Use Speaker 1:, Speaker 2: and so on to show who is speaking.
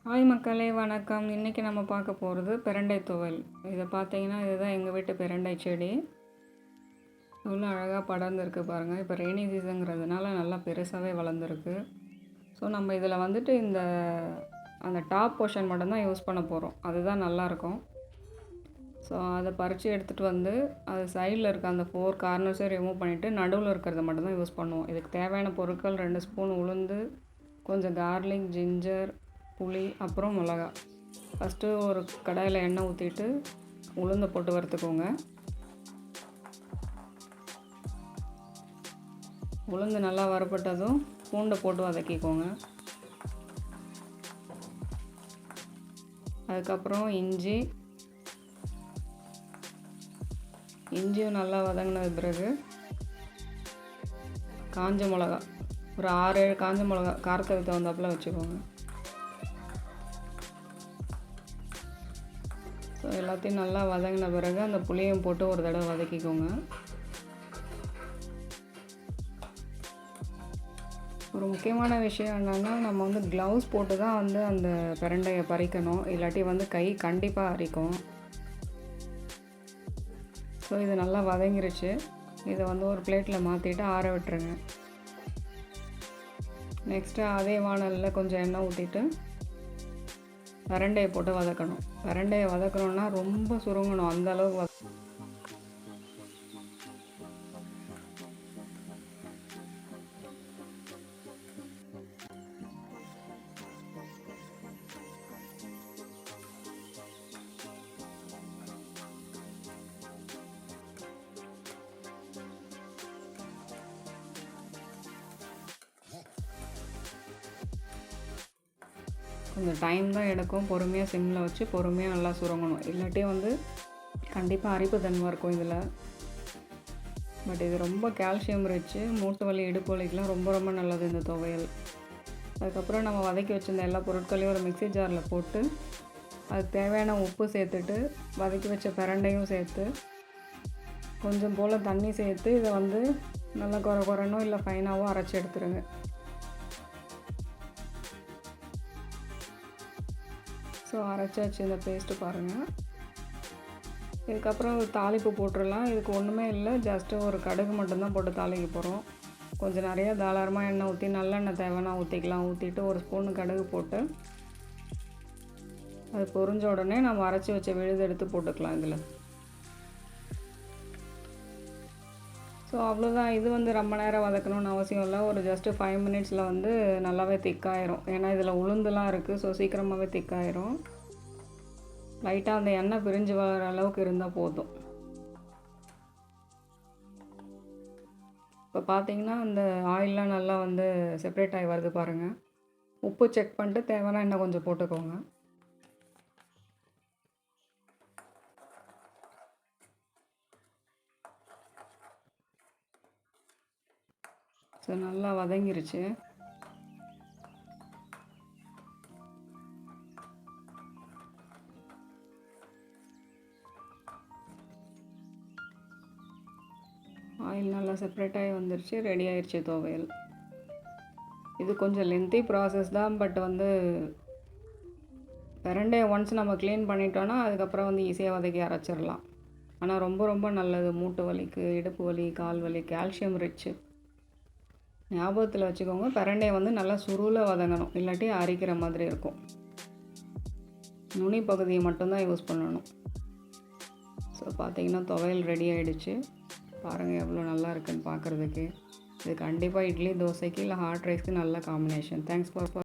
Speaker 1: Hi மக்களே, வணக்கம். இன்றைக்கி நம்ம பார்க்க போகிறது பிரண்டை துவையல். இதை பார்த்தீங்கன்னா இதுதான் எங்கள் வீட்டு பிரண்டை செடி. இவ்வளோ அழகாக படர்ந்துருக்கு பாருங்கள். இப்போ ரெய்னி சீசனுங்கிறதுனால நல்லா பெருசாகவே வளர்ந்துருக்கு. ஸோ நம்ம இதில் வந்துட்டு அந்த டாப் போர்ஷன் மட்டும்தான் யூஸ் பண்ண போகிறோம். அதுதான் நல்லாயிருக்கும். ஸோ அதை பறித்து எடுத்துகிட்டு வந்து அது சைடில் இருக்க அந்த 4 கார்னர்ஸை ரிமூவ் பண்ணிவிட்டு நடுவில் இருக்கிறத மட்டும்தான் யூஸ் பண்ணுவோம். இதுக்கு தேவையான பொருட்கள் 2 ஸ்பூன் உளுந்து, கொஞ்சம் கார்லிக், ஜிஞ்சர், புளி, அப்புறம் மிளகா. ஃபஸ்ட்டு ஒரு கடாயில் எண்ணெய் ஊற்றிட்டு உளுந்தை போட்டு வறுத்துக்கோங்க. உளுந்து நல்லா வறுப்பட்டதும் பூண்டை போட்டு வதக்கிக்கோங்க. அதுக்கப்புறம் இஞ்சியும் நல்லா வதங்கினது பிறகு காஞ்ச மிளகா, ஒரு 6-7 காஞ்ச மிளகா காரத்துக்கு தகுந்தாப்பில் வச்சுக்கோங்க. ஸோ எல்லாத்தையும் நல்லா வதங்கின பிறகு அந்த புளியும் போட்டு ஒரு தடவை வதக்கிக்கோங்க. ஒரு முக்கியமான விஷயம் என்னென்னா, நம்ம க்ளவுஸ் போட்டு தான் அந்த பிரண்டையை பறிக்கணும், இல்லாட்டி கை கண்டிப்பாக அரிக்கும். ஸோ இது நல்லா வதங்கிருச்சு. இதை ஒரு பிளேட்டில் மாற்றிட்டு ஆற விட்டுருங்க. நெக்ஸ்ட்டு அதே வானலில் கொஞ்சம் எண்ணெய் ஊற்றிட்டு பிரண்டையை போட்டு வதக்கணும். பிரண்டையை வதக்கணுன்னா ரொம்ப சுருங்கணும், அந்தளவுக்கு கொஞ்சம் டைம் தான் எடுக்கும். பொறுமையாக சிம்மில் வச்சு பொறுமையாக நல்லா சுருங்கணும், இல்லாட்டி கண்டிப்பாக அரிப்பு தன்மை இருக்கும் இதில். பட் இது ரொம்ப கால்சியம் ரிச்சு. மூட்டு வலி, இடுப்பு வலிக்கெலாம் ரொம்ப ரொம்ப நல்லது இந்த துவையல். அதுக்கப்புறம் நம்ம வதக்கி வச்சுருந்த எல்லா பொருட்களையும் ஒரு மிக்ஸி ஜாரில் போட்டு அதுக்கு தேவையான உப்பு சேர்த்துட்டு வதக்கி வச்ச பிரண்டையும் சேர்த்து கொஞ்சம் போல் தண்ணி சேர்த்து இதை நல்லா குறனோ இல்லை ஃபைனாகவோ அரைச்சி எடுத்துருங்க. ஸோ அரைச்சாச்சு இந்த பேஸ்ட்டு பாருங்கள். இதுக்கப்புறம் ஒரு தாளிப்பு போட்டுடலாம். இதுக்கு ஒன்றுமே இல்லை, ஜஸ்ட்டு ஒரு கடுகு மட்டும்தான் போட்டு தாளிக்க போகிறோம். கொஞ்சம் நிறையா தாராளமாக எண்ணெய் ஊற்றி, நல்லெண்ணெய் தேவைன்னா ஊற்றிக்கலாம். ஊற்றிட்டு ஒரு ஸ்பூனு கடுகு போட்டு அது பொரிஞ்ச உடனே நம்ம அரைச்சி வச்ச விழுது எடுத்து போட்டுக்கலாம் இதில். ஸோ அவ்வளோதான். இது ரொம்ப நேரம் வதக்கணும்னு அவசியம் இல்லை. ஒரு ஜஸ்ட்டு 5 மினிட்ஸில் நல்லாவே திக்காயிரும். ஏன்னா இதில் உளுந்துலாம் இருக்குது. ஸோ சீக்கிரமாகவே திக்காயிரும். லைட்டாக அந்த எண்ணெய் பிரிஞ்சு வர அளவுக்கு இருந்தால் போதும். இப்போ பார்த்தீங்கன்னா அந்த ஆயிலெலாம் நல்லா செப்ரேட் ஆகி வருது பாருங்கள். உப்பு செக் பண்ணிட்டு தேவைன்னா இன்னும் கொஞ்சம் போட்டுக்கோங்க. ஸோ நல்லா வதங்கிருச்சு. ஆயில் நல்லா செப்ரேட் ஆகி வந்துருச்சு. ரெடி ஆயிடுச்சு துவையல். இது கொஞ்சம் லென்த்தி ப்ராசஸ் தான். பட் பிரண்டையை ஒன்ஸ் நம்ம க்ளீன் பண்ணிட்டோன்னா அதுக்கப்புறம் ஈஸியாக வதக்கி அரைச்சிடலாம். ஆனால் ரொம்ப ரொம்ப நல்லது மூட்டு வலிக்கு, இடுப்பு வலி, கால் வலி. Calcium rich. ஞாபகத்தில் வச்சுக்கோங்க. பிரண்டையை நல்லா சுருள வதங்கணும், இல்லாட்டி அரிக்கிற மாதிரி இருக்கும். நுனி பகுதியை மட்டும்தான் யூஸ் பண்ணணும். ஸோ பார்த்தீங்கன்னா துவையல் ரெடி ஆகிடுச்சு. பாருங்கள் எவ்வளோ நல்லா இருக்குன்னு பார்க்குறதுக்கு. இது கண்டிப்பாக இட்லி, தோசைக்கு இல்லை ஹாட் ரைஸ்க்கு நல்ல காம்பினேஷன். Thanks for